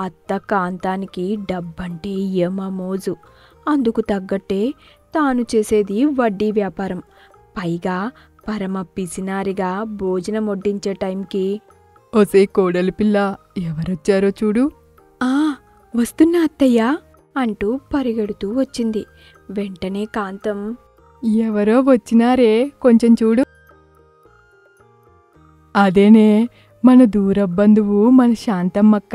అత్త కాంతానికి డబ్బంటే యమ మోజు. అందుకు తగ్గట్టే తాను చేసేది వడ్డీ వ్యాపారం. పైగా పరమ పిసినారిగా భోజనం వడ్డించే టైంకి, ఒసే కోడలి పిల్ల, ఎవరొచ్చారో చూడు. ఆ వస్తున్నా అత్తయ్యా అంటూ పరిగెడుతూ వచ్చింది. వెంటనే కాంతం, ఎవరో వచ్చినారే, కొంచెం చూడు. అదేనే, మన దూర బంధువు మన శాంతమ్మక్క.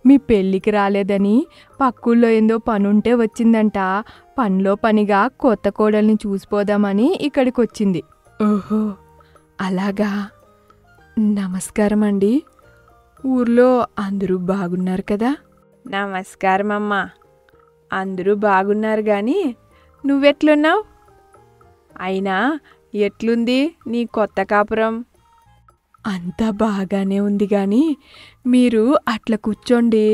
మీ పెళ్ళికి రాలేదని పక్కూళ్ళో ఏందో పనుంటే వచ్చిందంట. పనిలో పనిగా కొత్త కోడల్ని చూసిపోదామని ఇక్కడికొచ్చింది. ఓహో అలాగా. నమస్కారం అండి. ఊర్లో అందరూ బాగున్నారు కదా? నమస్కారం అమ్మా. అందరూ బాగున్నారు గాని నువ్వెట్లున్నావు? అయినా ఎట్లుంది నీ కొత్త కాపురం? అంతా బాగానే ఉంది గాని మీరు అట్లా కూర్చోండి.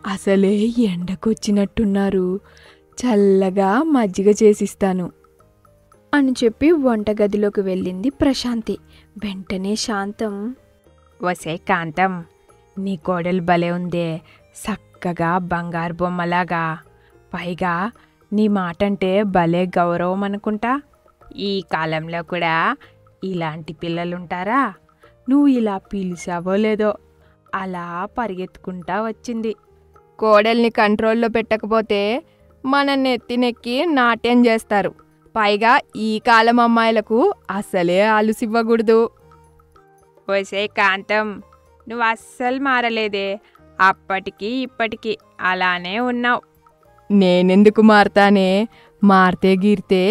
అసలే ఎండకొచ్చినట్టున్నారు. చల్లగా మజ్జిగ చేసిస్తాను అని చెప్పి వంటగదిలోకి వెళ్ళింది ప్రశాంతి. వెంటనే శాంతం, వసే కాంతం, నీ కోడలు భలే ఉందే, చక్కగా బంగారు బొమ్మలాగా. పైగా నీ మాటంటే భలే గౌరవం అనుకుంటా. ఈ కాలంలో కూడా ఇలాంటి పిల్లలుంటారా? నువ్వు ఇలా పిలిచావో లేదో అలా పరిగెత్తుకుంటా వచ్చింది. కోడల్ని కంట్రోల్లో పెట్టకపోతే మన నెత్తినెక్కి నాట్యం చేస్తారు. పైగా ఈ కాలం అమ్మాయిలకు అసలే ఆలుసివ్వకూడదు. వసే కాంతం, నువ్వు అస్సలు మారలేదే. అప్పటికి ఇప్పటికి అలానే ఉన్నావు. నేనెందుకు మారతానే? మారితే గీరితే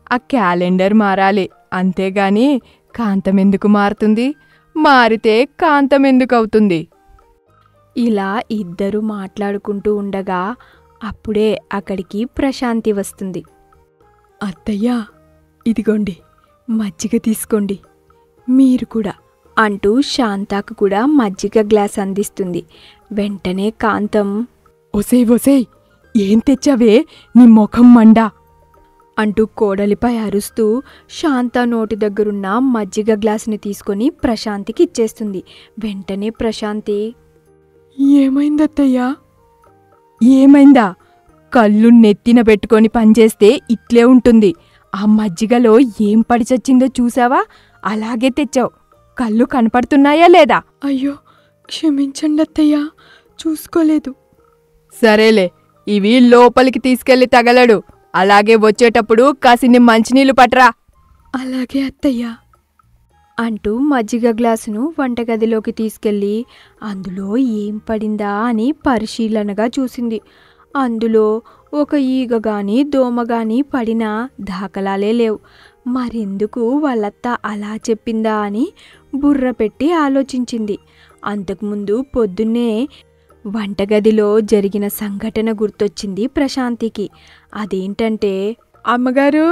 ఆ క్యాలెండర్ మారాలి, అంతేగాని కాంతం ఎందుకు మారుతుంది? మారితే కాంతం ఎందుకు అవుతుంది? ఇలా ఇద్దరు మాట్లాడుకుంటూ ఉండగా అప్పుడే అక్కడికి ప్రశాంతి వస్తుంది. అత్తయ్యా, ఇదిగోండి మజ్జిగ తీసుకోండి, మీరు కూడా అంటూ శాంతాకు కూడా మజ్జిగ గ్లాస్ అందిస్తుంది. వెంటనే కాంతం, ఒసేయ్ ఒసేయ్, ఏం తెచ్చావే, నీ ముఖం మండా అంటూ కోడలిపై అరుస్తూ శాంత నోటి దగ్గరున్న మజ్జిగ గ్లాసుని తీసుకొని ప్రశాంతికి ఇచ్చేస్తుంది. వెంటనే ప్రశాంతి, ఏమైందత్తయ్యా? ఏమైందా? కళ్ళు నెత్తిన పెట్టుకొని పనిచేస్తే ఇట్లే ఉంటుంది. ఆ మజ్జిగలో ఏం పడిచచ్చిందో చూసావా? అలాగే తెచ్చావు. కళ్ళు కనపడుతున్నాయా లేదా? అయ్యో క్షమించండి అత్తయ్యా, చూసుకోలేదు. సరేలే, ఇవి లోపలికి తీసుకెళ్లి తగలడు. అలాగే వచ్చేటప్పుడు కాసిన్ని మంచినీళ్ళు పట్రా. అలాగే అత్తయ్యా అంటూ మజ్జిగ గ్లాసును వంటగదిలోకి తీసుకెళ్ళి అందులో ఏం పడిందా అని పరిశీలనగా చూసింది. అందులో ఒక ఈగ గాని దోమ గాని పడినా దాఖలాలే లేవు. మరెందుకు వాళ్ళత్త అలా చెప్పిందా అని బుర్ర పెట్టి ఆలోచించింది. అంతకుముందు పొద్దున్నే వంటగదిలో జరిగిన సంఘటన గుర్తొచ్చింది ప్రశాంతికి. అదేంటంటే, అమ్మగారు,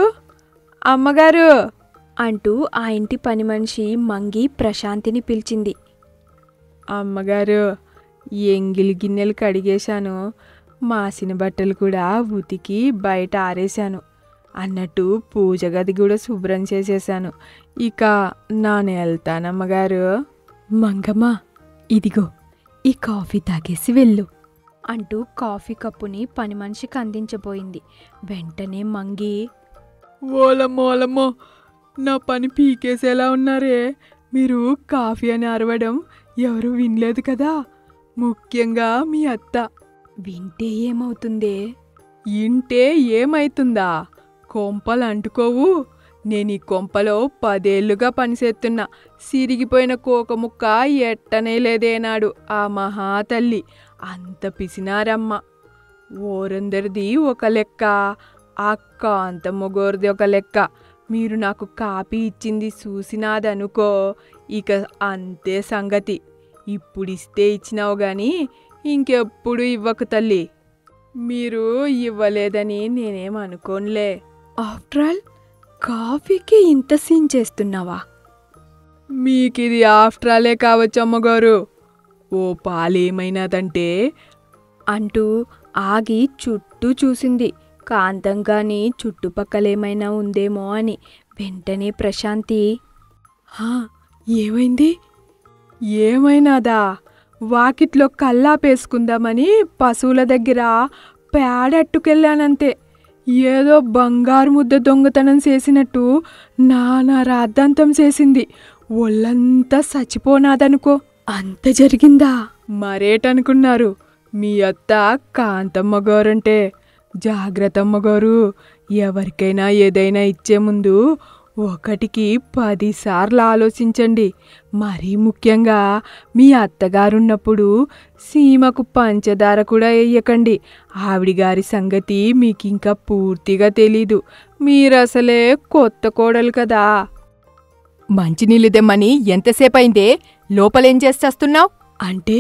అమ్మగారు అంటూ ఆ ఇంటి పని మనిషి మంగి ప్రశాంతిని పిలిచింది. అమ్మగారు, ఎంగిలి గిన్నెలు కడిగేశాను, మాసిన బట్టలు కూడా ఉతికి బయట ఆరేశాను, అన్నట్టు పూజ గది కూడా శుభ్రం చేసేశాను. ఇక నాను వెళ్తానమ్మగారు. మంగమ్మ, ఇదిగో ఈ కాఫీ తాగేసి వెళ్ళు అంటూ కాఫీ కప్పుని పని మనిషికి అందించబోయింది. వెంటనే మంగి, ఓలమ్మో, నా పని పీకేసేలా ఉన్నారే. మీరు కాఫీ అని అరవడం ఎవరూ వినలేదు కదా, ముఖ్యంగా మీ అత్త. వింటే ఏమవుతుందే? ఇంటే ఏమైతుందా? కొంపలు అంటుకోవు. నేను ఈ కొంపలో 10 ఏళ్లుగా పనిచేస్తున్నా. సిరిగిపోయిన కోకముక్క ఎట్టనే లేదేనాడు ఆ మహాతల్లి. అంత పిసినారమ్మ. ఓరందరిది ఒక లెక్క, ఆ కాంతమ్మగోరిది ఒక లెక్క. మీరు నాకు కాపీ ఇచ్చింది చూసినాదనుకో, ఇక అంతే సంగతి. ఇప్పుడిస్తే ఇచ్చినావు గాని ఇంకెప్పుడు ఇవ్వకు తల్లి. మీరు ఇవ్వలేదని నేనేమనుకోనులే. ఆఫ్టర్ ఆల్ కాఫీకి ఇంత సీన్ చేస్తున్నావా? మీకిది ఆఫ్టర్ ఆలే కావచ్చు అమ్మగారు. ఓ పాలేమైనాదంటే అంటూ ఆగి చుట్టూ చూసింది. కాంతం గాని చుట్టుపక్కలేమైనా ఉందేమో అని. వెంటనే ప్రశాంతి, ఏమైంది? ఏమైనాదా? వాకిట్లో కల్లాపేసుకుందామని పశువుల దగ్గర పేడట్టుకెళ్ళానంతే. ఏదో బంగారు ముద్ద దొంగతనం చేసినట్టు నానా రాద్ధాంతం చేసింది. ఒళ్ళంతా చచ్చిపోనాదనుకో. అంత జరిగిందా? మరేటనుకున్నారు? మీ అత్త కాంతమ్మ గారంటే. జాగ్రత్తమ్మ గారు, ఎవరికైనా ఏదైనా ఇచ్చే ముందు 1కి 10 సార్లు ఆలోచించండి. మరీ ముఖ్యంగా మీ అత్తగారున్నప్పుడు సీమకు పంచదార కూడా వేయకండి. ఆవిడిగారి సంగతి మీకింకా పూర్తిగా తెలీదు. మీరసలే కొత్త కోడలు కదా. మంచినీళ్ళు తెమ్మని ఎంతసేపయిందే? లోపలేం చేస్తేస్తున్నావు? అంటే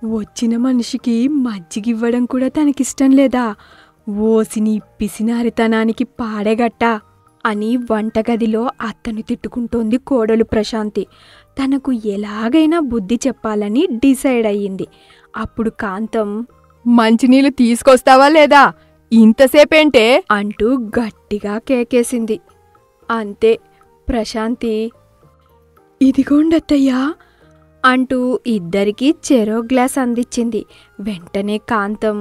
వచ్చిన మనిషికి మజ్జిగివ్వడం కూడా తనకిష్టం లేదా? ఓసిని పిసినారితనానికి పాడేగట్టా అని వంటగదిలో అత్తను తిట్టుకుంటోంది కోడలు ప్రశాంతి. తనకు ఎలాగైనా బుద్ధి చెప్పాలని డిసైడ్ అయ్యింది. అప్పుడు కాంతం, మంచినీళ్ళు తీసుకొస్తావా లేదా? ఇంతసేపేంటే అంటూ గట్టిగా కేకేసింది. అంతే, ప్రశాంతి ఇదిగోండత్తయ్యా అంటూ ఇద్దరికీ చెరో గ్లాస్ అందించింది. వెంటనే కాంతం,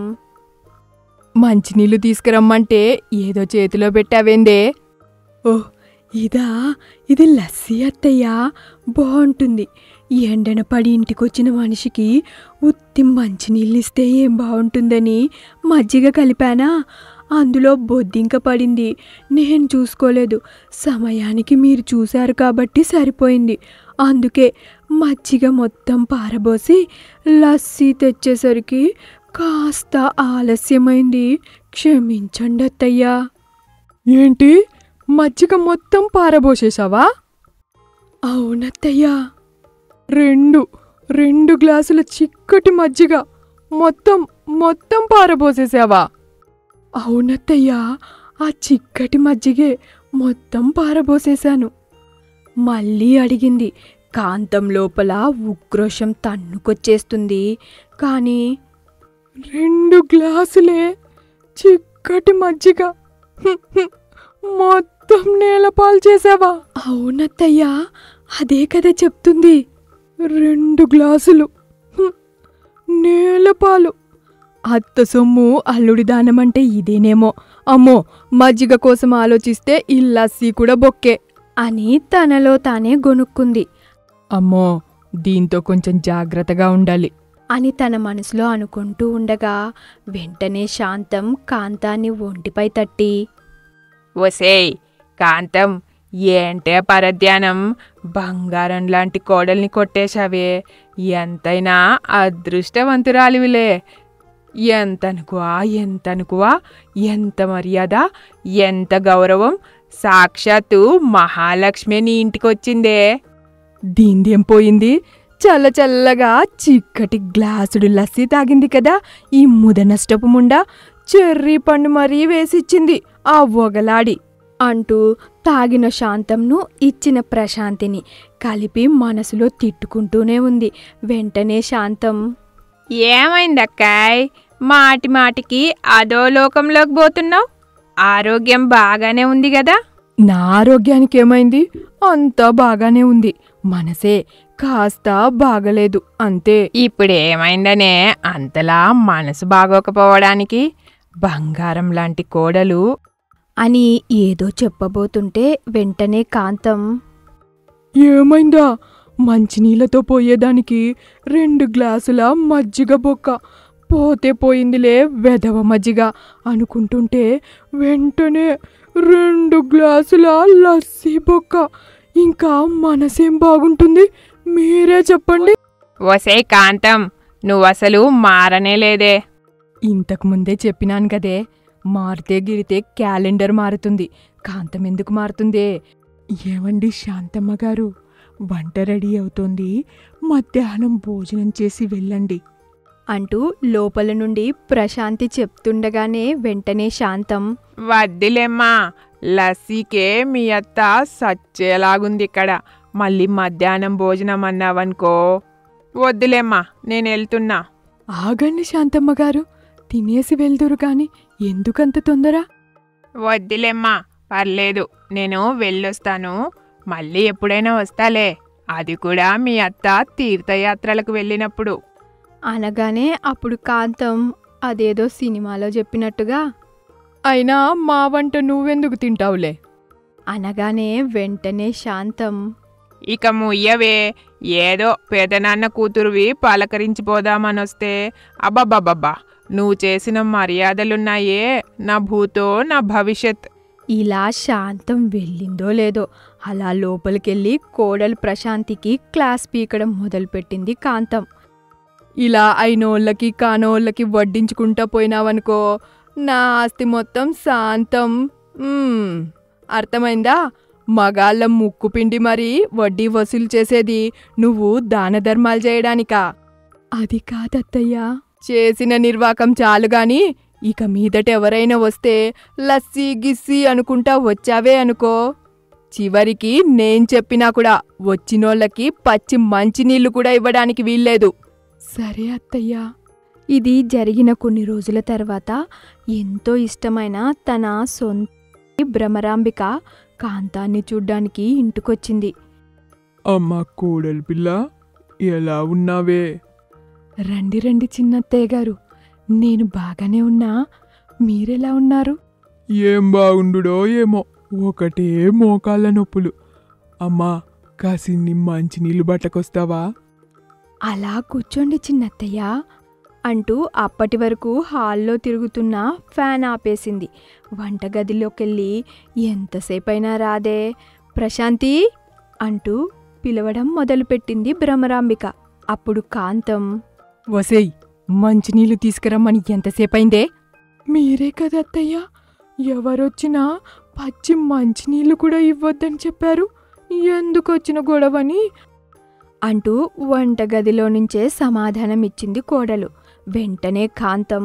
మంచినీళ్ళు తీసుకురమ్మంటే ఏదో చేతిలో పెట్టావేందే? ఓహ్, ఇది లస్సీ అత్తయ్యా, బాగుంటుంది. ఎండన పడి ఇంటికొచ్చిన మనిషికి ఉత్తి మంచినీళ్ళిస్తే ఏం బాగుంటుందని మజ్జిగ కలిపానా, అందులో బొద్దింక పడింది. నేను చూసుకోలేదు. సమయానికి మీరు చూశారు కాబట్టి సరిపోయింది. అందుకే మజ్జిగ మొత్తం పారబోసి లస్సీ తెచ్చేసరికి కాస్త ఆలస్యమైంది. క్షమించండి అత్తయ్యా. ఏంటి, మజ్జిగ మొత్తం పారబోసేశావా? అవునత్తయ్యా. 2 గ్లాసుల చిక్కటి మజ్జిగ మొత్తం పారబోసేశావా? అవునత్తయ్యా, ఆ చిక్కటి మజ్జిగే మొత్తం పారబోసేశాను. మళ్ళీ అడిగింది. కాంతం లోపల ఉక్రోషం తన్నుకొచ్చేస్తుంది. కానీ 2 గ్లాసులే చిక్కటి మజ్జిగ మొత్తం నేలపాలు చేసావా? అవునత్తయ్యా, అదే కదా చెప్తుంది. 2 గ్లాసులు నేలపాలు. అత్త సొమ్ము అల్లుడి దానమంటే ఇదేనేమో. అమ్మో, మజ్జిగ కోసం ఆలోచిస్తే ఈ లస్సీ కూడా బొక్కే అని తనలో తానే గొనుక్కుంది. అమ్మో, దీంతో కొంచెం జాగ్రత్తగా ఉండాలి అని తన మనసులో అనుకుంటూ ఉండగా వెంటనే శాంతం కాంతాన్ని ఒంటిపై తట్టి, ఒసేయ్ కాంతం, ఏంటే పరధ్యానం? బంగారం లాంటి కోడల్ని కొట్టేశావే. ఎంతైనా అదృష్టవంతురాలివిలే. ఎంతనుకువా, ఎంత మర్యాద, ఎంత గౌరవం. సాక్షాత్తు మహాలక్ష్మి నీ ఇంటికొచ్చిందే. దీందేం పోయింది? చల్లగా చిక్కటి గ్లాసుడు లస్సీ తాగింది కదా ఈ ముదనష్టపు ముండా. చెర్రీ పండు మరీ వేసిచ్చింది ఆ ఒగలాడి అంటూ తాగిన శాంతంను ఇచ్చిన ప్రశాంతిని కలిపి మనసులో తిట్టుకుంటూనే ఉంది. వెంటనే శాంతం, ఏమైందక్కాయ్? మాటికి అదో లోకంలోకి పోతున్నావు? ఆరోగ్యం బాగానే ఉంది కదా? నా ఆరోగ్యానికి ఏమైంది? అంతా బాగానే ఉంది. మనసే కాస్త బాగలేదు అంతే. ఇప్పుడేమైందనే అంతలా మనసు బాగోకపోవడానికి? బంగారం లాంటి కోడలు అని ఏదో చెప్పబోతుంటే వెంటనే కాంతం, ఏమైందా? మంచినీళ్ళతో పోయేదానికి 2 గ్లాసుల మజ్జిగ బొక్క. పోతే పోయిందిలే వెధవ మజ్జిగ అనుకుంటుంటే వెంటనే 2 గ్లాసుల లస్సీ బొక్క. ఇంకా మనసేం బాగుంటుంది? మీరే చెప్పండి. ఒసే కాంతం, నువ్వసలు మారనే లేదే. ఇంతకుముందే చెప్పినాను కదే, మారితే గిరితే క్యాలెండర్ మారుతుంది. కాంతం ఎందుకు మారుతుందే? ఏమండి శాంతమ్మ గారు, వంట రెడీ అవుతోంది. మధ్యాహ్నం భోజనం చేసి వెళ్ళండి అంటూ లోపల నుండి ప్రశాంతి చెప్తుండగానే వెంటనే శాంతం, వద్దులేమ్మా, లస్సీకే మీ అత్త సచ్చేలాగుంది ఇక్కడ. మళ్ళీ మధ్యాహ్నం భోజనం అన్నావనుకో. వద్దులేమ్మా, నేను వెళ్తున్నా. ఆగండి శాంతమ్మ గారు, తినేసి వెళ్దురు కాని ఎందుకంత తొందర? వద్దులేమ్మా, పర్లేదు, నేను వెళ్ళొస్తాను. మళ్ళీ ఎప్పుడైనా వస్తాలే, అది కూడా మీ అత్త తీర్థయాత్రలకు వెళ్ళినప్పుడు. అనగానే అప్పుడు కాంతం అదేదో సినిమాలో చెప్పినట్టుగా అయినా మా వంట నువ్వెందుకు తింటావులే. అనగానే వెంటనే శాంతం ఇక ముయ్యవే, ఏదో పెదనాన్న కూతురువి పలకరించిపోదామనొస్తే అబ్బబ్బబ్బబ్బా, నువ్వు చేసిన మర్యాదలున్నాయే, నా భూతో నా భవిష్యత్. ఇలా శాంతం వెళ్ళిందో లేదో అలా లోపలికెళ్ళి కోడలు ప్రశాంతికి క్లాస్ పీకడం మొదలుపెట్టింది కాంతం. ఇలా అయినోళ్ళకి కానోళ్ళకి వడ్డించుకుంటా పోయినావనుకో, నా ఆస్తి మొత్తం శాంతం. అర్థమైందా? మగాళ్ళ ముక్కు పిండి మరీ వడ్డీ వసూలు చేసేది నువ్వు దాన ధర్మాలు చేయడానికా? అది కాదత్తయ్యా. చేసిన నిర్వాకం చాలుగాని ఇక మీదట ఎవరైనా వస్తే లస్సీ గిస్సీ అనుకుంటా వచ్చావే అనుకో, చివరికి నేను చెప్పినా కూడా వచ్చినోళ్ళకి పచ్చి మంచినీళ్లు కూడా ఇవ్వడానికి వీల్లేదు. సరే అత్తయ్యా. ఇది జరిగిన కొన్ని రోజుల తర్వాత ఎంతో ఇష్టమైన తన సొంత భ్రమరాంబిక కాంతాన్ని చూడ్డానికి ఇంటికొచ్చింది. అమ్మా కోడలి పిల్ల, ఎలా ఉన్నావే? రండి రండి చిన్నత్తయ్య గారు, నేను బాగానే ఉన్నా, మీరెలా ఉన్నారు? ఏం బాగుండుడో ఏమో, ఒకటే మోకాళ్ళ నొప్పులు. అమ్మా, కాసిన్ని మంచినీళ్ళు బట్టకొస్తావా? అలా కూర్చోండి చిన్నత్తయ్య అంటూ అప్పటి వరకు హాల్లో తిరుగుతున్న ఫ్యాన్ ఆపేసింది. వంటగదిలోకెళ్ళి ఎంతసేపైనా రాదే ప్రశాంతి అంటూ పిలవడం మొదలుపెట్టింది భ్రమరాంబిక. అప్పుడు కాంతం వసేయ్, మంచినీళ్ళు తీసుకురమ్మని ఎంతసేపైందే? మీరే కదా అత్తయ్య, ఎవరొచ్చినా పచ్చి మంచినీళ్ళు కూడా ఇవ్వద్దని చెప్పారు, ఎందుకొచ్చిన గొడవని అంటూ వంటగదిలో నుంచే సమాధానమిచ్చింది కోడలు. వెంటనే కాంతం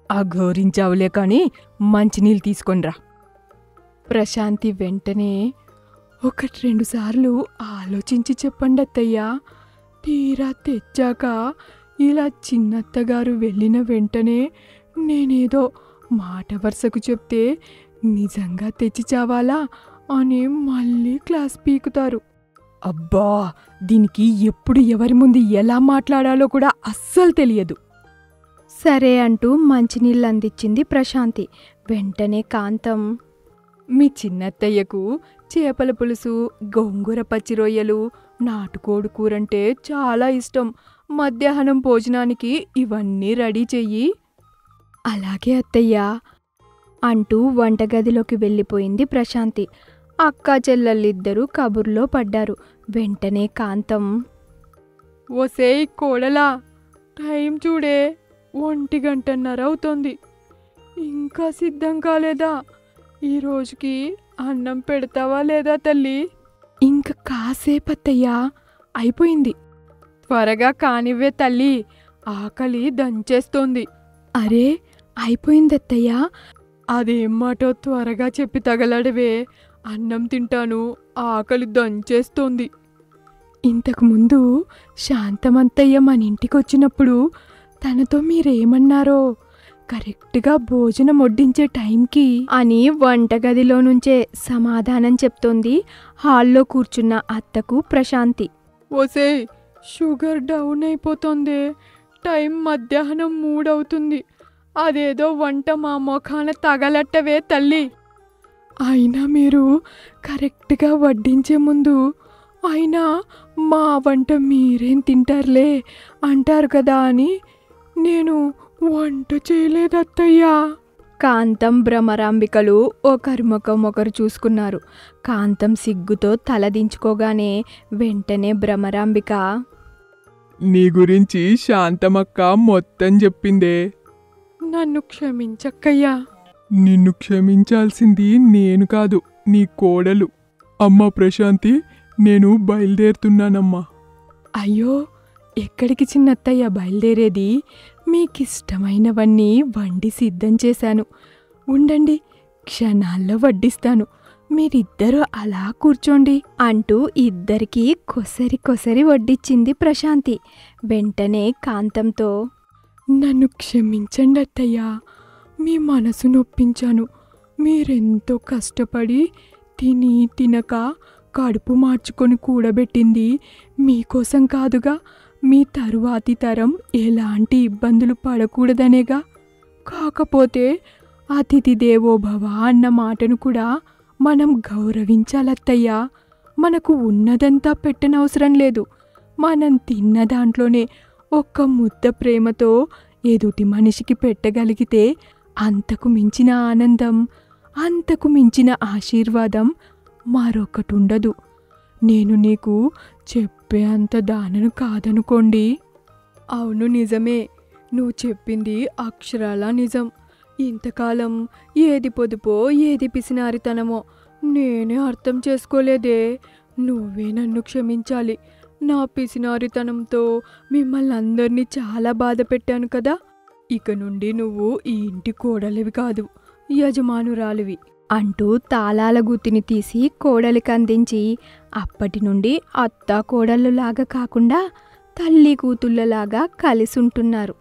అఘోరించావులే కాని మంచినీళ్ళు తీసుకొనిరా. ప్రశాంతి వెంటనే 1-2 సార్లు ఆలోచించి చెప్పండి అత్తయ్యా, తీరా తెచ్చాక ఇలా చిన్నత్తగారు వెళ్ళిన వెంటనే నేనేదో మాట వరుసకు చెప్తే నిజంగా తెచ్చి చావాలా అని మళ్ళీ క్లాస్ పీకుతారు. అబ్బా, దీనికి ఎప్పుడు ఎవరి ముందు ఎలా మాట్లాడాలో కూడా అస్సలు తెలియదు. సరే అంటూ మంచినీళ్ళు అందించింది ప్రశాంతి. వెంటనే కాంతం మీ చిన్నత్తయ్యకు చేపల పులుసు, గోంగూర పచ్చి రొయ్యలు, నాటుకోడి కూరంటే చాలా ఇష్టం. మధ్యాహ్నం భోజనానికి ఇవన్నీ రెడీ చెయ్యి. అలాగే అత్తయ్యా అంటూ వంటగదిలోకి వెళ్ళిపోయింది ప్రశాంతి. అక్కా చెల్లెళ్ళిద్దరూ కబుర్లో పడ్డారు. వెంటనే కాంతం ఓసేయ్ కోడలా, టైం చూడే, 1:30 అవుతోంది, ఇంకా సిద్ధం కాలేదా? ఈ రోజుకి అన్నం పెడతావా లేదా తల్లి? ఇంక కాసేపత్తయ్యా, అయిపోయింది. త్వరగా కానివ్వే తల్లి, ఆకలి దంచేస్తోంది. అరే అయిపోయిందత్తయ్యా. అదేం మాటో త్వరగా చెప్పి తగలడవే, అన్నం తింటాను, ఆకలి దంచేస్తోంది. ఇంతకుముందు శాంతమత్తయ్య మన ఇంటికొచ్చినప్పుడు తనతో మీరేమన్నారో, కరెక్ట్గా భోజనం వడ్డించే టైంకి అని వంటగదిలో నుంచే సమాధానం చెప్తోంది హాల్లో కూర్చున్న అత్తకు ప్రశాంతి. ఓసేయ్, షుగర్ డౌన్ అయిపోతోంది, టైం మధ్యాహ్నం 3 అవుతుంది, అదేదో వంట మా మొఖాన తగలట్టవే తల్లి. అయినా మీరు కరెక్ట్గా వడ్డించే ముందు అయినా మా వంట మీరేం తింటారులే అంటారు కదా అని నేను వంట చేయలేదత్తయ్యా. కాంతం భ్రమరాంబికలు ఒకరి ముఖం ఒకరు చూసుకున్నారు. కాంతం సిగ్గుతో తలదించుకోగానే వెంటనే భ్రమరాంబిక నీ గురించి శాంతమక్క మొత్తం చెప్పిందే. నన్ను క్షమించక్కయ్యా. నిన్ను క్షమించాల్సింది నేను కాదు, నీ కోడలు. అమ్మా ప్రశాంతి, నేను బయలుదేరుతున్నానమ్మా. అయ్యో, ఎక్కడికి చిన్నత్తయ్య బయలుదేరేది? మీకిష్టమైనవన్నీ వండి సిద్ధం చేశాను, ఉండండి, క్షణాల్లో వడ్డిస్తాను, మీరిద్దరూ అలా కూర్చోండి అంటూ ఇద్దరికీ కొసరి వడ్డిచ్చింది ప్రశాంతి. వెంటనే కాంతంతో నన్ను క్షమించండి అత్తయ్యా, మీ మనసు నొప్పించాను. మీరెంతో కష్టపడి తిని తినక కడుపు మార్చుకొని కూడబెట్టింది మీకోసం కాదుగా, మీ తరువాతి తరం ఎలాంటి ఇబ్బందులు పడకూడదనేగా. కాకపోతే అతిథి దేవో భవ అన్న మాటను కూడా మనం గౌరవించాలత్తయ్యా. మనకు ఉన్నదంతా పెట్టనవసరం లేదు. మనం తిన్న దాంట్లోనే ఒక్క ముద్ద ప్రేమతో ఎదుటి మనిషికి పెట్టగలిగితే అంతకు మించిన ఆనందం, అంతకు మించిన ఆశీర్వాదం మరొకటుండదు. నేను నీకు చెప్పే అంత దానను కాదనుకోండి. అవును, నిజమే. నువ్వు చెప్పింది అక్షరాలా నిజం. ఇంతకాలం ఏది పొదుపో ఏది పిసినారితనమో నేనే అర్థం చేసుకోలేదే. నువ్వే నన్ను క్షమించాలి. నా పిసినారితనంతో మిమ్మల్ని అందరినీ చాలా బాధ పెట్టాను కదా. ఇక నుండి నువ్వు ఈ ఇంటి కోడలివి కాదు, యజమానురాలివి అంటూ తాళాల గుత్తిని తీసి కోడలికి అందించి అప్పటి నుండి అత్త కోడళ్ళలాగా కాకుండా తల్లి కూతుళ్ళలాగా కలిసి ఉంటున్నారు.